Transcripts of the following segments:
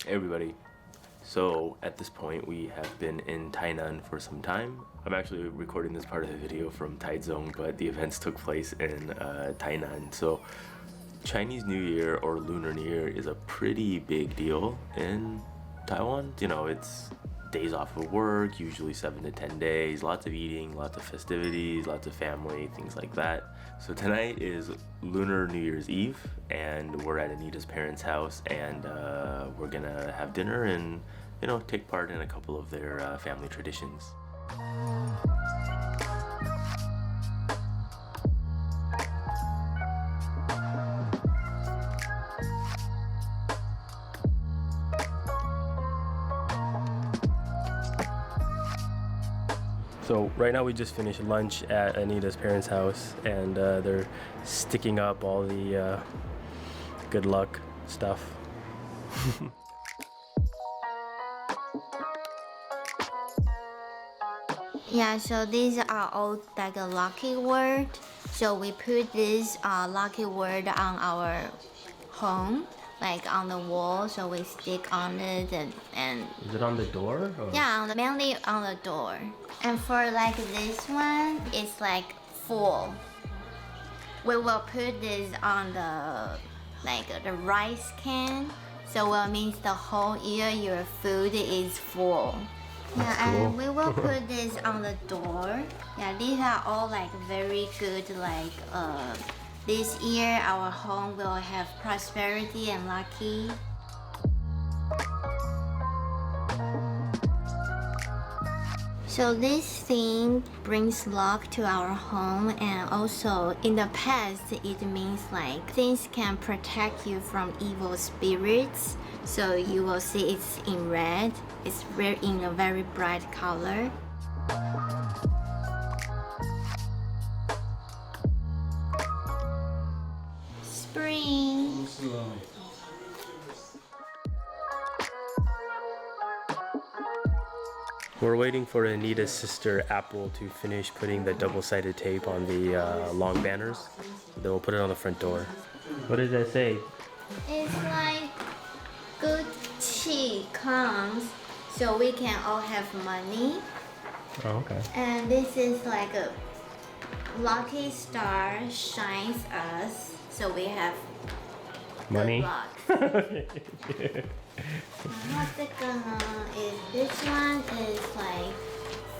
Hey everybody. So at this point we have been in Tainan for some time. I'm actually recording this part of the video from Taichung, but the events took place in Tainan. So Chinese New Year or Lunar New Year is a pretty big deal in Taiwan. You know, it's days off of work, usually 7 to 10 days, lots of eating, lots of festivities, lots of family, things like that. So tonight is Lunar New Year's Eve and we're at Anita's parents' house, and we're gonna have dinner and, you know, take part in a couple of their family traditions. So right now we just finished lunch at Anita's parents' house, and they're sticking up all the good luck stuff. Yeah, so these are all like a lucky word. So we put this lucky word on our home, like on the wall. So we stick on it and Is it on the door? Or? yeah, mainly on the door. And for like this one, it's like full. We will put this on the rice can. So it means the whole year your food is full. That's Yeah, cool. and we will put this on the door. Yeah, these are all like very good, like this year our home will have prosperity and lucky. So this thing brings luck to our home, and also in the past it means like things can protect you from evil spirits. So you will see it's in red. It's in a very bright color. Spring. We're waiting for Anita's sister Apple to finish putting the double-sided tape on the long banners. Then we'll put it on the front door. What does that say? It's like good chi comes, so we can all have money. Oh, okay. And this is like a lucky star shines us, so we have Money? good luck. This one is like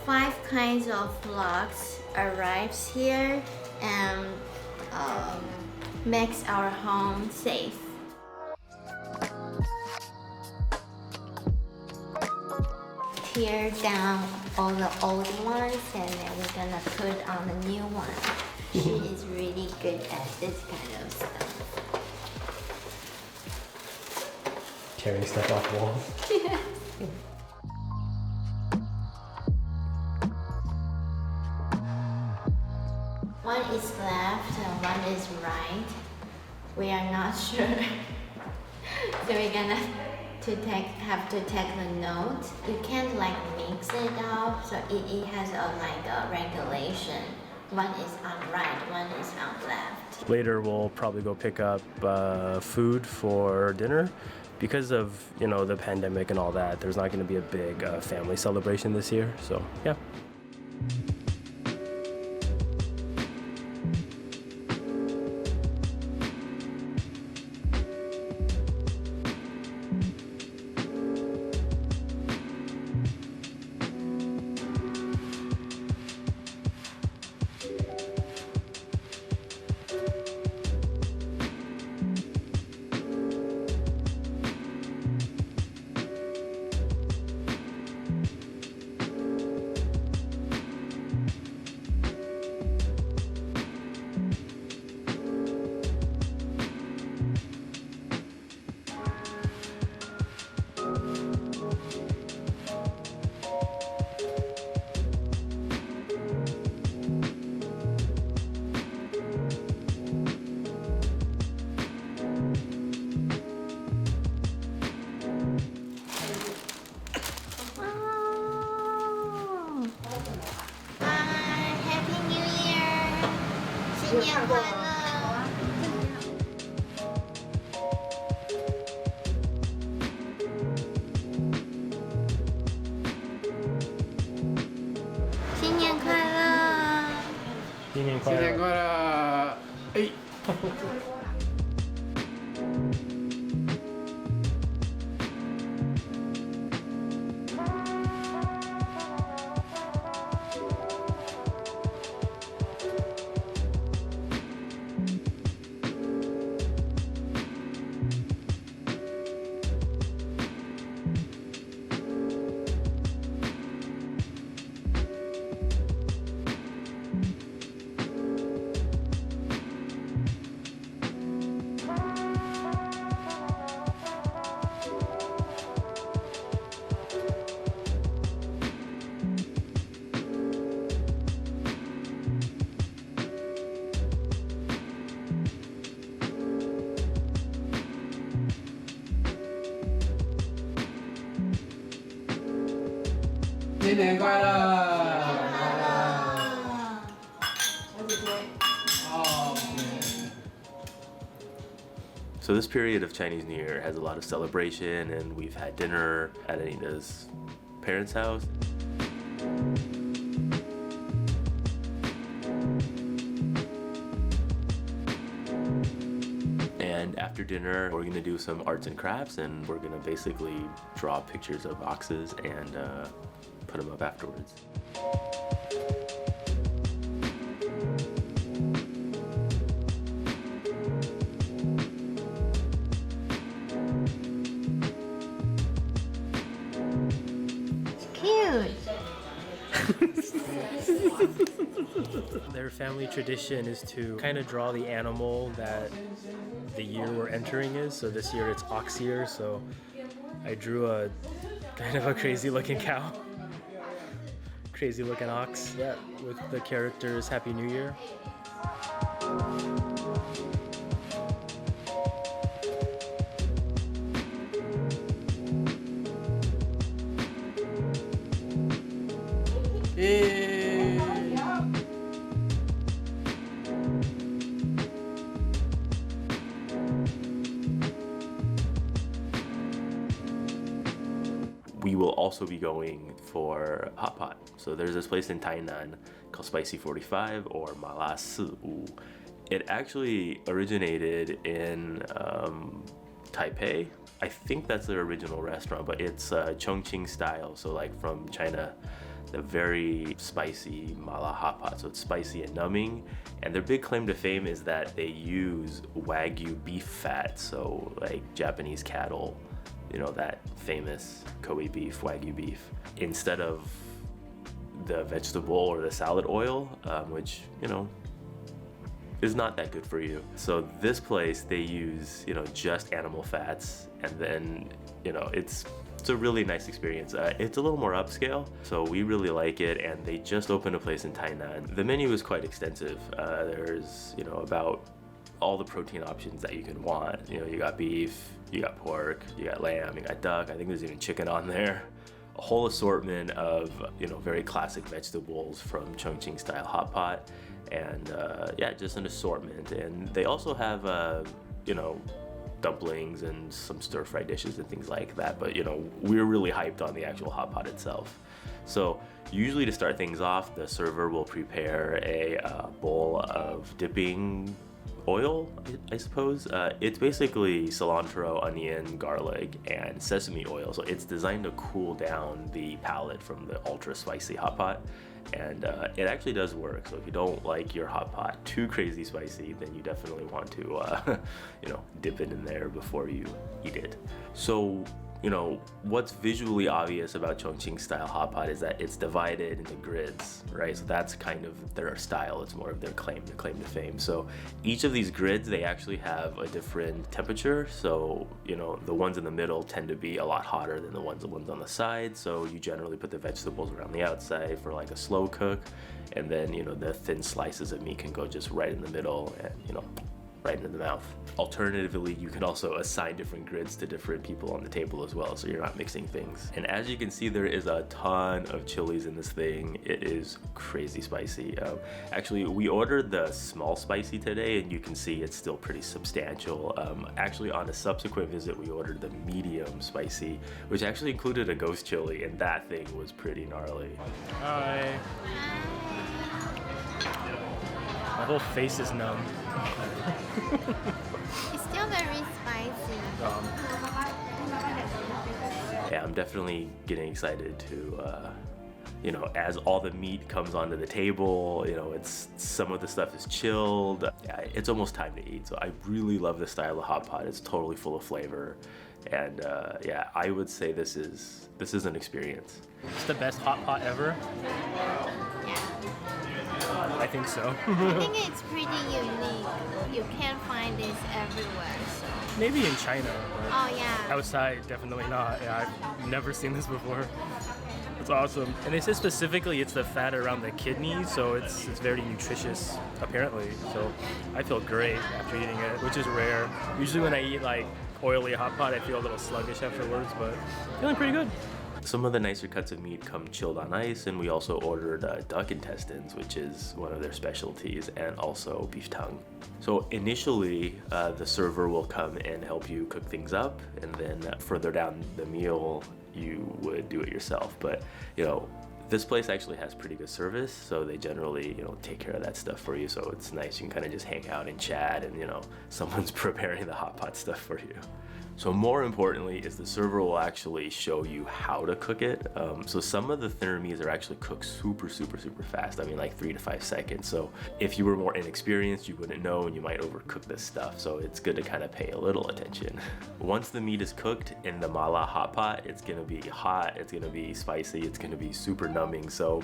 5 kinds of lucks arrives here and makes our home safe. Tear down all the old ones and then we're gonna put on the new one. She is really good at this kind of stuff. Tearing stuff off walls. One is left and one is right. We are not sure. So we're gonna have to take the note. You can't like mix it up, so it has a regulation. One is on right, one is on left. Later we'll probably go pick up food for dinner. Because of, you know, the pandemic and all that, there's not going to be a big family celebration this year. So, yeah. Happy New Year! 新年快乐！新年快乐！哎。新年快乐！小姐姐。哦。So this period of Chinese New Year has a lot of celebration, and we've had dinner at Anita's parents' house. And after dinner, we're gonna do some arts and crafts, and we're gonna basically draw pictures of oxes and put them up afterwards. It's cute. Their family tradition is to kind of draw the animal that the year we're entering is. So this year it's ox year, so I drew a kind of a crazy looking cow. Crazy looking ox, yeah, with the characters Happy New Year. We will also be going for hot pot. So there's this place in Tainan called Spicy 45 or Mala Si Wu. It actually originated in Taipei. I think that's their original restaurant, but it's Chongqing style, so like from China, the very spicy mala hot pot. So it's spicy and numbing, and their big claim to fame is that they use Wagyu beef fat, so like Japanese cattle, you know, that famous Kobe beef, Wagyu beef, instead of the vegetable or the salad oil, which, you know, is not that good for you. So this place, they use, you know, just animal fats, and then, you know, it's a really nice experience. It's a little more upscale, so we really like it, and they just opened a place in Tainan. The menu is quite extensive. There's, you know, about all the protein options that you can want. You know, you got beef, you got pork, you got lamb, you got duck, I think there's even chicken on there. A whole assortment of, you know, very classic vegetables from Chongqing style hot pot, and yeah, just an assortment. And they also have, you know, dumplings and some stir-fry dishes and things like that, but, you know, we're really hyped on the actual hot pot itself. So usually to start things off, the server will prepare a bowl of dipping oil, I suppose. It's basically cilantro, onion, garlic, and sesame oil. So it's designed to cool down the palate from the ultra spicy hot pot. And it actually does work. So if you don't like your hot pot too crazy spicy, then you definitely want to, you know, dip it in there before you eat it. So, you know, what's visually obvious about Chongqing style hot pot is that it's divided into grids, right? So that's kind of their style. It's more of their claim to fame. So each of these grids, they actually have a different temperature. So, you know, the ones in the middle tend to be a lot hotter than the ones on the side. So you generally put the vegetables around the outside for like a slow cook. And then, you know, the thin slices of meat can go just right in the middle and, you know, right into the mouth. Alternatively, you can also assign different grids to different people on the table as well, so you're not mixing things. And as you can see, there is a ton of chilies in this thing. It is crazy spicy. Actually, we ordered the small spicy today, and you can see it's still pretty substantial. Actually, on a subsequent visit, we ordered the medium spicy, which actually included a ghost chili, and that thing was pretty gnarly. Hi. My whole face is numb. It's still very spicy. Yeah, I'm definitely getting excited to, as all the meat comes onto the table, it's some of the stuff is chilled. Yeah, it's almost time to eat. So I really love this style of hot pot. It's totally full of flavor, and yeah, I would say this is an experience. It's the best hot pot ever. Yeah. I think so. I think it's pretty unique. You can't find this everywhere. So. Maybe in China. Oh yeah. Outside, definitely not. Yeah, I've never seen this before. It's awesome. And they say specifically it's the fat around the kidney, so it's very nutritious, apparently. So I feel great after eating it, which is rare. Usually when I eat like oily hot pot, I feel a little sluggish afterwards, but feeling pretty good. Some of the nicer cuts of meat come chilled on ice, and we also ordered duck intestines, which is one of their specialties, and also beef tongue. So initially, the server will come and help you cook things up, and then further down the meal, you would do it yourself. But this place actually has pretty good service, so they generally take care of that stuff for you. So it's nice, you can kind of just hang out and chat, and someone's preparing the hot pot stuff for you. So more importantly is the server will actually show you how to cook it. So some of the thinner meats are actually cooked super fast. I mean, like 3 to 5 seconds. So if you were more inexperienced, you wouldn't know and you might overcook this stuff. So it's good to kind of pay a little attention. Once the meat is cooked in the mala hot pot, it's gonna be hot, it's gonna be spicy, it's gonna be super numbing. So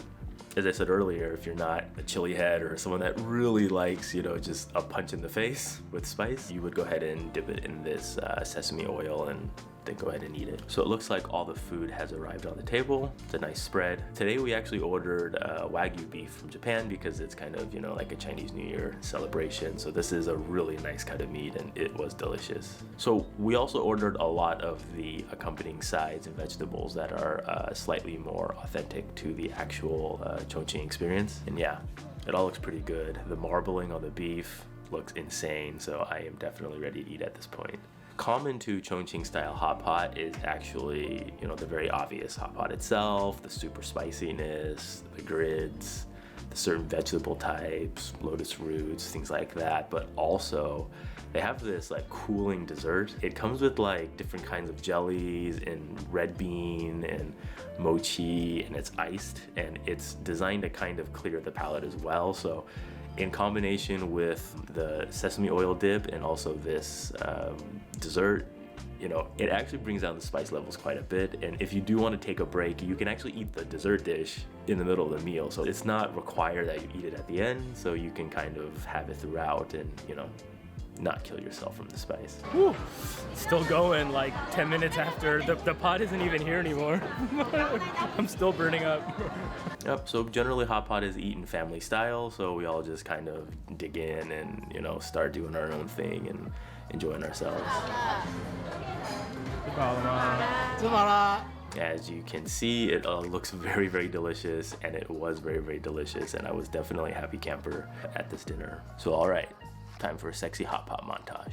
as I said earlier, if you're not a chili head or someone that really likes, just a punch in the face with spice, you would go ahead and dip it in this sesame oil and then go ahead and eat it. So it looks like all the food has arrived on the table. It's a nice spread. Today we actually ordered Wagyu beef from Japan because it's kind of, like a Chinese New Year celebration. So this is a really nice cut of meat and it was delicious. So we also ordered a lot of the accompanying sides and vegetables that are slightly more authentic to the actual Chongqing experience. And yeah, it all looks pretty good. The marbling on the beef looks insane. So I am definitely ready to eat at this point. Common to Chongqing style hot pot is actually, the very obvious hot pot itself, the super spiciness, the grids, the certain vegetable types, lotus roots, things like that. But also they have this like cooling dessert. It comes with like different kinds of jellies and red bean and mochi, and it's iced and it's designed to kind of clear the palate as well. So in combination with the sesame oil dip and also this dessert, it actually brings down the spice levels quite a bit. And if you do want to take a break, you can actually eat the dessert dish in the middle of the meal. So it's not required that you eat it at the end, so you can kind of have it throughout and, not kill yourself from the spice. Whew. Still going like 10 minutes after. The pot isn't even here anymore. I'm still burning up. Yep, so generally hot pot is eaten family style, so we all just kind of dig in and, start doing our own thing and enjoying ourselves. As you can see, it looks very delicious, and it was very delicious, and I was definitely a happy camper at this dinner. So all right, time for a sexy hot pot montage.